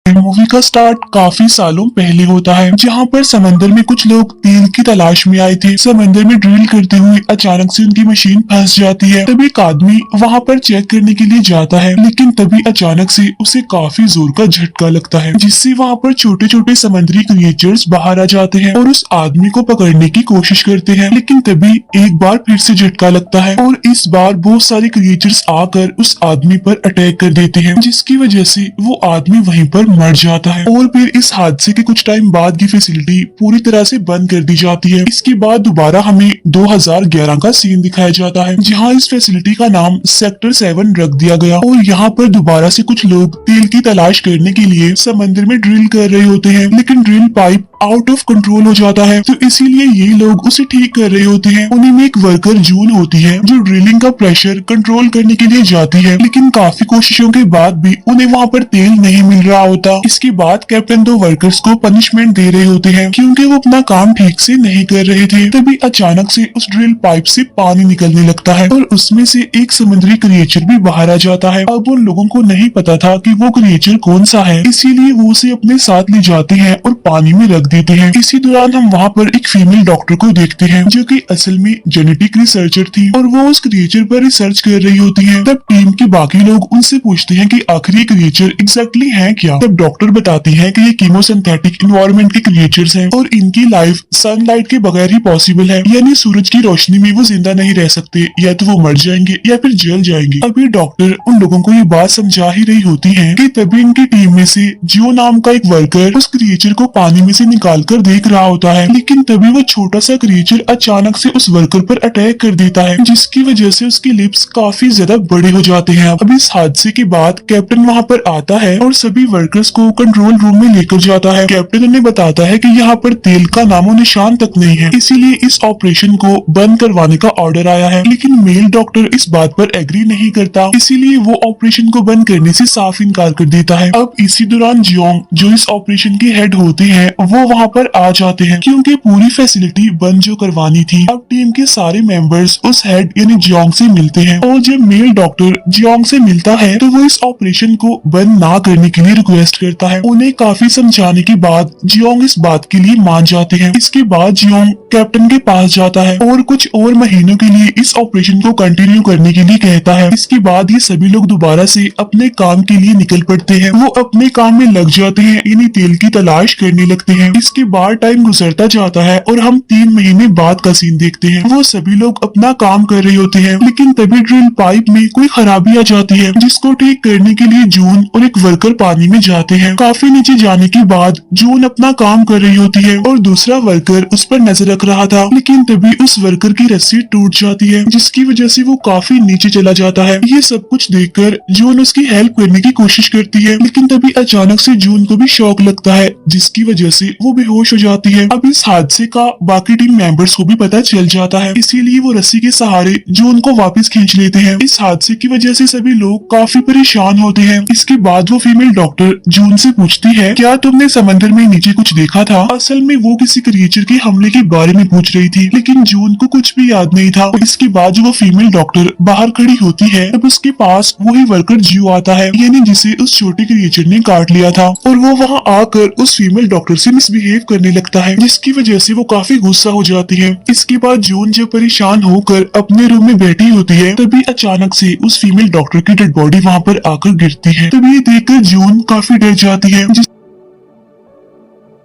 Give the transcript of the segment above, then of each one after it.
Movie का start काफी सालों पहले होता है, जहाँ पर समंदर में कुछ लोग तेल की तलाश में आए थे। समंदर में ड्रिल करते हुए अचानक से उनकी मशीन फंस जाती है। तभी एक आदमी वहाँ पर चेक करने के लिए जाता है, लेकिन तभी अचानक से उसे काफी जोर का झटका लगता है, जिससे वहाँ पर छोटे छोटे समुद्री क्रिएचर्स बाहर आ जाते हैं और उस आदमी को पकड़ने की कोशिश करते हैं। लेकिन तभी एक बार फिर से झटका लगता है और इस बार बहुत सारे क्रिएचर्स आकर उस आदमी पर अटैक कर देते हैं, जिसकी वजह से वो आदमी वहीं पर मर जाता है। और फिर इस हादसे के कुछ टाइम बाद की फैसिलिटी पूरी तरह से बंद कर दी जाती है। इसके बाद दोबारा हमें 2011 का सीन दिखाया जाता है, जहां इस फैसिलिटी का नाम सेक्टर 7 रख दिया गया और यहाँ पर दोबारा से कुछ लोग तेल की तलाश करने के लिए समंदर में ड्रिल कर रहे होते हैं, लेकिन drill pipe out of control हो जाता है, तो इसीलिए ये लोग उसे ठीक कर रहे होते हैं। उन्हीं में एक वर्कर जून होती है, जो ड्रिलिंग का प्रेशर कंट्रोल करने के लिए जाती है, लेकिन काफी कोशिशों के बाद भी उन्हें वहाँ पर तेल नहीं मिल रहा होता। इसके बाद कैप्टन दो वर्कर्स को पनिशमेंट दे रहे होते हैं, क्योंकि वो अपना काम ठीक से नहीं कर रहे थे। तभी अचानक से उस ड्रिल पाइप से पानी निकलने लगता है और उसमें से एक समुद्री क्रिएचर भी बाहर आ जाता है। अब उन लोगों को नहीं पता था कि वो क्रिएचर कौन सा है, इसीलिए वो उसे अपने साथ ले जाते हैं और पानी में रख देते हैं। इसी दौरान हम वहाँ पर एक फीमेल डॉक्टर को देखते हैं, जो कि असल में जेनेटिक रिसर्चर थी और वो उस क्रिएचर पर रिसर्च कर रही होती है। तब टीम के बाकी लोग उनसे पूछते हैं कि आखिर ये क्रिएचर एग्जैक्टली है क्या। तब डॉक्टर बताती है कि ये कीमोसिंथेटिक एनवायरनमेंट के क्रिएचर्स हैं और इनकी लाइफ सनलाइट के बगैर ही पॉसिबल है, यानी सूरज की रोशनी में वो जिंदा नहीं रह सकते, या तो वो मर जाएंगे या फिर जल जाएंगे। अभी डॉक्टर उन लोगों को ये बात समझा ही रही होती है कि तभी इनकी टीम में से जियो नाम का एक वर्कर उस क्रिएचर को पानी में से निकाल कर देख रहा होता है, लेकिन तभी वो छोटा सा क्रिएचर अचानक से उस वर्कर पर अटैक कर देता है, जिसकी वजह से उसके लिप्स काफी ज्यादा बड़े हो जाते हैं। अब इस हादसे के बाद कैप्टन वहाँ पर आता है और सभी वर्कर्स को कंट्रोल रूम में लेकर जाता है। कैप्टन उन्हें बताता है कि यहाँ पर तेल का नामो निशान तक नहीं है, इसीलिए इस ऑपरेशन को बंद करवाने का ऑर्डर आया है। लेकिन मेल डॉक्टर इस बात पर एग्री नहीं करता, इसीलिए वो ऑपरेशन को बंद करने से साफ इनकार कर देता है। अब इसी दौरान जियोंग, जो इस ऑपरेशन की हेड होते हैं, वो वहाँ पर आ जाते हैं, क्योंकि पूरी फैसिलिटी बंद जो करवानी थी। अब टीम के सारे मेंबर्स उस हेड यानी जियोंग से मिलते हैं और जब मेल डॉक्टर जियोंग से मिलता है तो वो इस ऑपरेशन को बंद ना करने के लिए रिक्वेस्ट करता है। उन्हें काफी समझाने के बाद जियोंग इस बात के लिए मान जाते हैं। इसके बाद जियोंग कैप्टन के पास जाता है और कुछ और महीनों के लिए इस ऑपरेशन को कंटिन्यू करने के लिए कहता है। इसके बाद ये सभी लोग दोबारा से अपने काम के लिए निकल पड़ते हैं। वो अपने काम में लग जाते हैं, यानी तेल की तलाश करने लगते हैं। इसके बाद टाइम गुजरता जाता है और हम 3 महीने बाद का सीन देखते हैं। वो सभी लोग अपना काम कर रहे होते हैं, लेकिन तभी ड्रिल पाइप में कोई खराबी आ जाती है, जिसको ठीक करने के लिए जून और एक वर्कर पानी में जाते हैं। काफी नीचे जाने के बाद जून अपना काम कर रही होती है और दूसरा वर्कर उस पर नजर रख रहा था, लेकिन तभी उस वर्कर की रस्सी टूट जाती है, जिसकी वजह से वो काफी नीचे चला जाता है। ये सब कुछ देखकर जून उसकी हेल्प करने की कोशिश करती है, लेकिन तभी अचानक से जून को भी शॉक लगता है, जिसकी वजह से वो बेहोश हो जाती है। अब इस हादसे का बाकी टीम मेंबर्स को भी पता चल जाता है, इसीलिए वो रस्सी के सहारे जून को वापस खींच लेते हैं। इस हादसे की वजह से सभी लोग काफी परेशान होते हैं। इसके बाद वो फीमेल डॉक्टर जून से पूछती है, क्या तुमने समंदर में नीचे कुछ देखा था? असल में वो किसी क्रिएचर के हमले के बारे में पूछ रही थी, लेकिन जून को कुछ भी याद नहीं था। इसके बाद जो वो फीमेल डॉक्टर बाहर खड़ी होती है, तब उसके पास वही वर्कर जियो आता है, यानी जिसे उस छोटे क्रिएचर ने काट लिया था, और वो वहाँ आकर उस फीमेल डॉक्टर से मिसबिहेव करने लगता है, जिसकी वजह से वो काफी गुस्सा हो जाती है। इसके बाद जून जब परेशान होकर अपने रूम में बैठी होती है, तभी अचानक से उस फीमेल डॉक्टर की डेड बॉडी वहाँ पर आकर गिरती है। तभी ये देखकर जून काफी डर जाती है,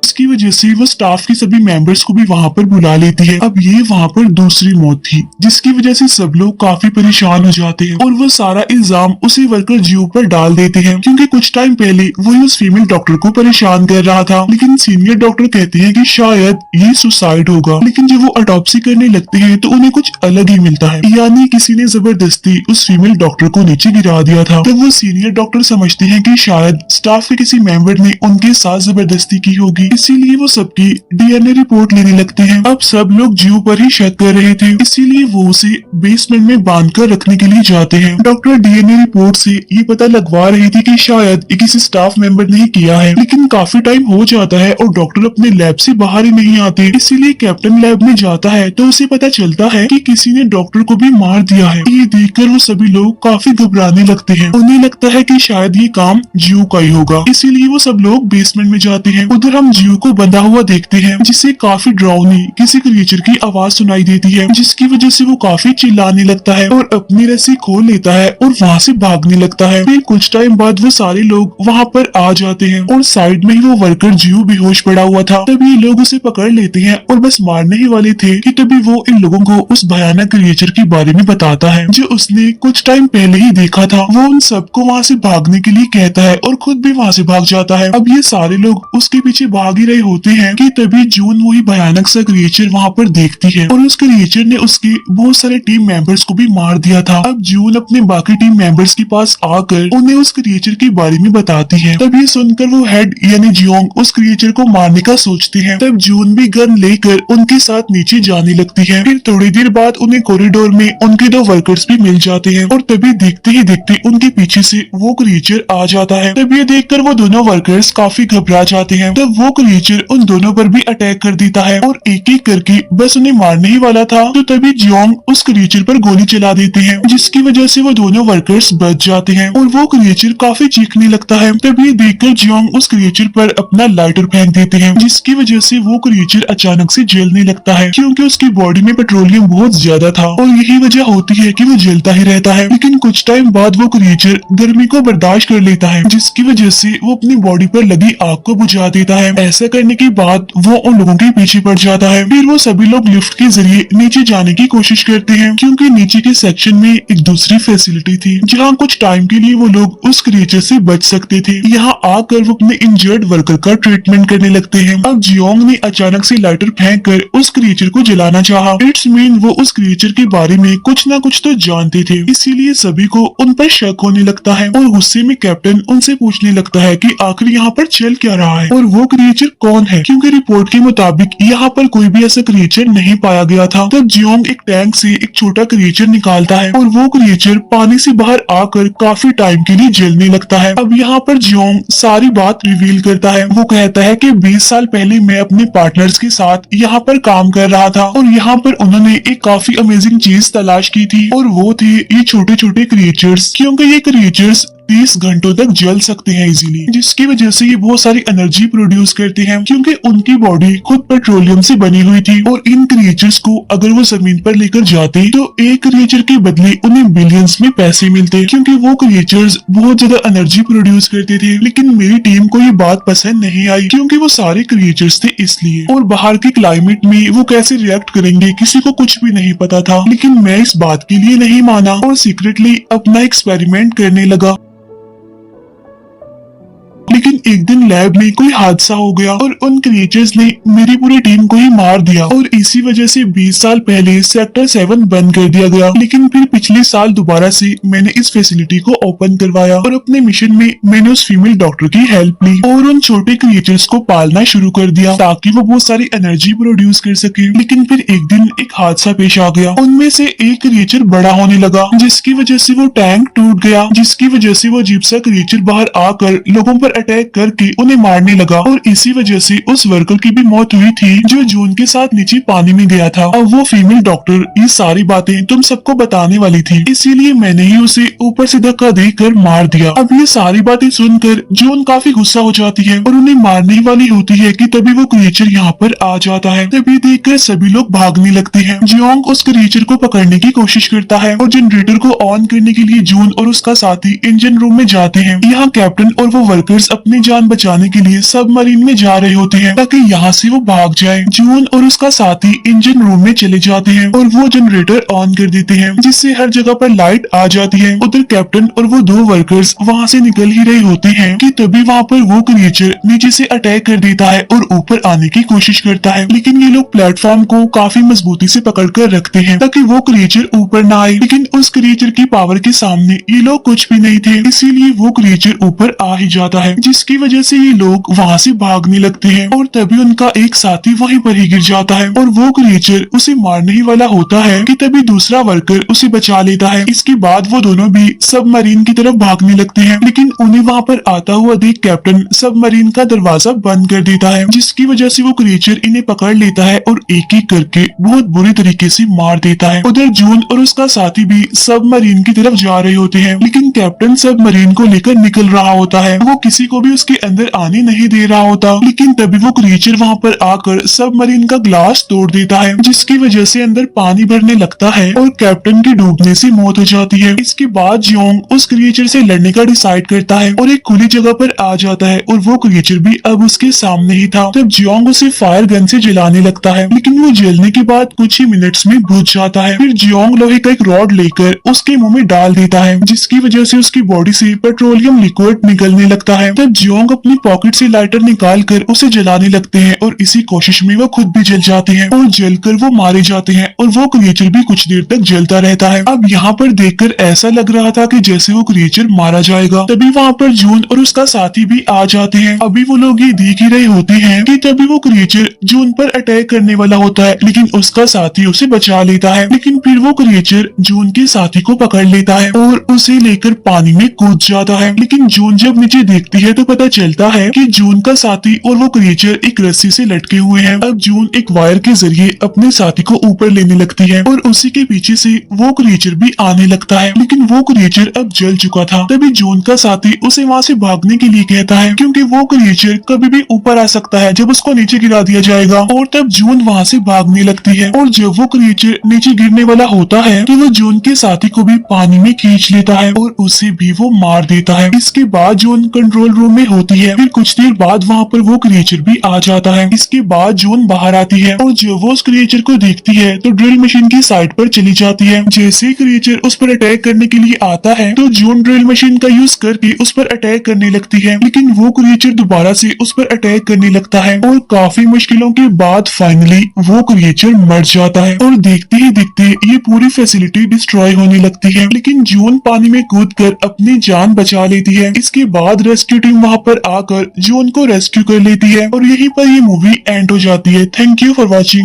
इसकी वजह से वो स्टाफ के सभी मेंबर्स को भी वहाँ पर बुला लेती है। अब ये वहाँ पर दूसरी मौत थी, जिसकी वजह से सब लोग काफी परेशान हो जाते हैं और वो सारा इल्जाम उसी वर्कर जियो पर डाल देते हैं, क्योंकि कुछ टाइम पहले वही उस फीमेल डॉक्टर को परेशान कर रहा था। लेकिन सीनियर डॉक्टर कहते हैं कि शायद ये सुसाइड होगा, लेकिन जब वो ऑटोप्सी करने लगते हैं तो उन्हें कुछ अलग ही मिलता है, यानी किसी ने जबरदस्ती उस फीमेल डॉक्टर को नीचे गिरा दिया था। तब वो सीनियर डॉक्टर समझते हैं कि शायद स्टाफ के किसी मेंबर ने उनके साथ जबरदस्ती की होगी, इसीलिए वो सबकी डीएनए रिपोर्ट लेने लगते हैं। अब सब लोग जीव पर ही शक कर रहे थे, इसीलिए वो उसे बेसमेंट में बांध कर रखने के लिए जाते हैं। डॉक्टर डीएनए रिपोर्ट से ये पता लगवा रही थी कि शायद ये किसी स्टाफ मेंबर ने ही किया है, लेकिन काफी टाइम हो जाता है और डॉक्टर अपने लैब से बाहर ही नहीं आते। इसीलिए कैप्टन लैब में जाता है तो उसे पता चलता है कि किसी ने डॉक्टर को भी मार दिया है। ये देखकर वो सभी लोग काफी घबराने लगते हैं। उन्हें लगता है कि शायद ये काम जीव का ही होगा, इसीलिए वो सब लोग बेसमेंट में जाते हैं। उधर हम जीव को बंधा हुआ देखते हैं, जिसे काफी डरावनी किसी क्रिएचर की आवाज सुनाई देती है, जिसकी वजह से वो काफी चिल्लाने लगता है और अपनी रस्सी खोल लेता है और वहाँ से भागने लगता है। फिर कुछ टाइम बाद वो सारे लोग वहाँ पर आ जाते हैं और साइड में ही वो वर्कर जीव बेहोश पड़ा हुआ था। तभी लोग उसे पकड़ लेते हैं और बस मारने ही वाले थे कि तभी वो इन लोगों को उस भयानक क्रिएचर के बारे में बताता है जो उसने कुछ टाइम पहले ही देखा था। वो उन सबको वहाँ से भागने के लिए कहता है और खुद भी वहाँ से भाग जाता है। अब ये सारे लोग उसके पीछे भाग ही रहे होते हैं कि तभी जून वही भयानक सा क्रिएचर वहाँ पर देखती है और उस क्रिएचर ने उसके बहुत सारे टीम मेंबर्स को भी मार दिया था। अब जून अपने बाकी टीम मेंबर्स के पास आकर उन्हें उस क्रिएचर के बारे में बताती है। तब ये सुनकर वो हेड यानी जियोंग उस क्रिएचर को मारने का सोचते हैं। तब जून भी गन लेकर उनके साथ नीचे जाने लगती है। फिर थोड़ी देर बाद उन्हें कॉरिडोर में उनके दो वर्कर्स भी मिल जाते हैं और तभी देखते ही देखते उनके पीछे से वो क्रिएचर आ जाता है। तब ये देखकर वो दोनों वर्कर्स काफी घबरा जाते हैं। तब वो क्रिएचर उन दोनों पर भी अटैक कर देता है और एक एक करके बस उन्हें मारने ही वाला था तो तभी जियोंग उस क्रिएचर पर गोली चला देते हैं, जिसकी वजह से वो दोनों वर्कर्स बच जाते हैं और वो क्रिएचर काफी चीखने लगता है। तब ये देखकर जियोंग उस क्रिएचर पर अपना लाइटर फेंक देते हैं, जिसकी वजह से वो क्रिएचर अचानक से जलने लगता है क्योंकि उसकी बॉडी में पेट्रोलियम बहुत ज्यादा था और यही वजह होती है कि वो जलता ही रहता है। लेकिन कुछ टाइम बाद वो क्रिएचर गर्मी को बर्दाश्त कर लेता है, जिसकी वजह से वो अपनी बॉडी पर लगी आग को बुझा देता है। ऐसा करने के बाद वो उन लोगों के पीछे पड़ जाता है। फिर वो सभी लोग लिफ्ट के जरिए नीचे जाने की कोशिश करते हैं क्योंकि नीचे के सेक्शन में एक दूसरी फैसिलिटी थी जहाँ कुछ टाइम के लिए वो लोग उस क्रिएचर से बच सकते थे। यहाँ आकर वो अपने इंजर्ड वर्कर का ट्रीटमेंट करने लगते हैं। अब जियोंग ने अचानक से लाइटर फेंक कर उस क्रिएचर को जलाना चाहा। इट्स मीन वो उस क्रिएचर के बारे में कुछ न कुछ तो जानते थे, इसीलिए सभी को उन पर शक होने लगता है और गुस्से में कैप्टन उनसे पूछने लगता है कि आखिर यहाँ पर चल क्या रहा है और वो क्रिएचर कौन है, क्योंकि रिपोर्ट के मुताबिक यहाँ पर कोई भी ऐसा क्रिएचर नहीं पाया गया था। तब जियोंग एक टैंक से एक छोटा क्रिएचर निकालता है और वो क्रिएचर पानी से बाहर आकर काफी टाइम के लिए जलने लगता है। अब यहाँ पर जियोंग सारी बात रिवील करता है। वो कहता है कि 20 साल पहले मैं अपने पार्टनर्स के साथ यहाँ पर काम कर रहा था और यहाँ पर उन्होंने एक काफी अमेजिंग चीज तलाश की थी और वो थे ये छोटे छोटे क्रिएचर्स, क्योंकि ये क्रिएचर्स 30 घंटों तक जल सकते हैं इजीली, जिसकी वजह से ये बहुत सारी एनर्जी प्रोड्यूस करते हैं क्योंकि उनकी बॉडी खुद पेट्रोलियम से बनी हुई थी। और इन क्रिएचर्स को अगर वो जमीन पर लेकर जाते तो एक क्रिएचर के बदले उन्हें बिलियंस में पैसे मिलते क्योंकि वो क्रिएचर्स बहुत ज्यादा एनर्जी प्रोड्यूस करते थे। लेकिन मेरी टीम को ये बात पसंद नहीं आई क्योंकि वो सारे क्रिएचर्स थे इसलिए, और बाहर के क्लाइमेट में वो कैसे रिएक्ट करेंगे किसी को कुछ भी नहीं पता था। लेकिन मैं इस बात के लिए नहीं माना और सीक्रेटली अपना एक्सपेरिमेंट करने लगा। लेकिन एक दिन लैब में कोई हादसा हो गया और उन क्रिएचर्स ने मेरी पूरी टीम को ही मार दिया और इसी वजह से 20 साल पहले सेक्टर 7 बंद कर दिया गया। लेकिन फिर पिछले साल दोबारा से मैंने इस फैसिलिटी को ओपन करवाया और अपने मिशन में मैंने उस फीमेल डॉक्टर की हेल्प ली और उन छोटे क्रिएचर्स को पालना शुरू कर दिया ताकि वो बहुत सारी एनर्जी प्रोड्यूस कर सके। लेकिन फिर एक दिन एक हादसा पेश आ गया। उनमें से एक क्रिएचर बड़ा होने लगा जिसकी वजह से वो टैंक टूट गया, जिसकी वजह से वो अजीब सा क्रिएचर बाहर आकर लोगों पर अटैक करके उन्हें मारने लगा और इसी वजह से उस वर्कर की भी मौत हुई थी जो जून के साथ नीचे पानी में गया था। अब वो फीमेल डॉक्टर ये सारी बातें तुम सबको बताने वाली थी, इसीलिए मैंने ही उसे ऊपर से धक्का देकर मार दिया। अब ये सारी बातें सुनकर जून काफी गुस्सा हो जाती है और उन्हें मारने वाली होती है कि तभी वो क्रिएचर यहाँ पर आ जाता है। तभी देखकर सभी लोग भागने लगते हैं। जियोंग उस क्रिएचर को पकड़ने की कोशिश करता है और जनरेटर को ऑन करने के लिए जून और उसका साथी इंजन रूम में जाते हैं। यहाँ कैप्टन और वो वर्कर्स अपनी जान बचाने के लिए सबमरीन में जा रहे होते हैं ताकि यहाँ से वो भाग जाए। जून और उसका साथी इंजन रूम में चले जाते हैं और वो जनरेटर ऑन कर देते हैं जिससे हर जगह पर लाइट आ जाती है। उधर कैप्टन और वो दो वर्कर्स वहाँ से निकल ही रहे होते हैं कि तभी वहाँ पर वो क्रिएचर नीचे से अटैक कर देता है और ऊपर आने की कोशिश करता है। लेकिन ये लोग प्लेटफॉर्म को काफी मजबूती से पकड़ कर रखते हैं ताकि वो क्रिएचर ऊपर ना आए। लेकिन उस क्रिएचर की पावर के सामने ये लोग कुछ भी नहीं थे, इसीलिए वो क्रिएचर ऊपर आ ही जाता है। जिसकी वजह से ये लोग वहाँ से भागने लगते हैं और तभी उनका एक साथी वहीं पर ही गिर जाता है और वो क्रिएचर उसे मारने ही वाला होता है कि तभी दूसरा वर्कर उसे बचा लेता है। इसके बाद वो दोनों भी सबमरीन की तरफ भागने लगते हैं, लेकिन उन्हें वहाँ पर आता हुआ देख कैप्टन सबमरीन का दरवाजा बंद कर देता है, जिसकी वजह से वो क्रिएचर इन्हें पकड़ लेता है और एक एक करके बहुत बुरी तरीके से मार देता है। उधर जून और उसका साथी भी सबमरीन की तरफ जा रहे होते हैं, लेकिन कैप्टन सबमरीन को लेकर निकल रहा होता है। वो किसी को भी उसके अंदर आने नहीं दे रहा होता, लेकिन तभी वो क्रिएचर वहाँ पर आकर सबमरीन का ग्लास तोड़ देता है, जिसकी वजह से अंदर पानी भरने लगता है और कैप्टन की डूबने से मौत हो जाती है। इसके बाद जियोंग उस क्रिएचर से लड़ने का डिसाइड करता है और एक खुली जगह पर आ जाता है और वो क्रिएचर भी अब उसके सामने ही था। तब जियोंग उसे फायर गन से जलाने लगता है, लेकिन वो जलने के बाद कुछ ही मिनट्स में बुझ जाता है। फिर जियोंग लोहे का एक रॉड लेकर उसके मुंह में डाल देता है, जिसकी वजह से उसकी बॉडी से पेट्रोलियम लिक्विड निकलने लगता है। तब जियोंग अपनी पॉकेट से लाइटर निकाल कर उसे जलाने लगते हैं और इसी कोशिश में वो खुद भी जल जाते हैं और जलकर वो मारे जाते हैं और वो क्रिएचर भी कुछ देर तक जलता रहता है। अब यहाँ पर देखकर ऐसा लग रहा था कि जैसे वो क्रिएचर मारा जाएगा। तभी वहाँ पर जून और उसका साथी भी आ जाते हैं। अभी वो लोग ये देख ही रहे होते हैं कि तभी वो क्रिएचर जून पर अटैक करने वाला होता है, लेकिन उसका साथी उसे बचा लेता है। लेकिन फिर वो क्रिएचर जून के साथी को पकड़ लेता है और उसे लेकर पानी में कूद जाता है। लेकिन जून जब नीचे देखती है तो पता चलता है कि जून का साथी और वो क्रिएचर एक रस्सी से लटके हुए हैं। अब जून एक वायर के जरिए अपने साथी को ऊपर लेने लगती है और उसी के पीछे से वो क्रिएचर भी आने लगता है, लेकिन वो क्रिएचर अब जल चुका था। तभी जून का साथी उसे वहाँ से भागने के लिए कहता है, क्योंकि वो क्रिएचर कभी भी ऊपर आ सकता है जब उसको नीचे गिरा दिया जाएगा। और तब जून वहाँ से भागने लगती है और जब वो क्रिएचर नीचे गिरने वाला होता है तो वो जून के साथी को भी पानी में खींच लेता है और उसे भी वो मार देता है। इसके बाद जून कंट्रोल रूम में होती है। फिर कुछ देर बाद वहाँ पर वो क्रिएचर भी आ जाता है। इसके बाद जून बाहर आती है और जब वो उस क्रिएचर को देखती है तो ड्रिल मशीन की साइड पर चली जाती है। जैसे क्रिएचर उस पर अटैक करने के लिए आता है तो जून ड्रिल मशीन का यूज करके उस पर अटैक करने लगती है, लेकिन वो क्रिएचर दोबारा से उस पर अटैक करने लगता है और काफी मुश्किलों के बाद फाइनली वो क्रिएचर मर जाता है और देखते ही देखते ये पूरी फैसिलिटी डिस्ट्रॉय होने लगती है। लेकिन जून पानी में कूदकर अपनी जान बचा लेती है। इसके बाद रेस्क्यू टीम वहाँ पर आकर जून को रेस्क्यू कर लेती है और यहीं पर ये मूवी एंड हो जाती है। Thank you for watching.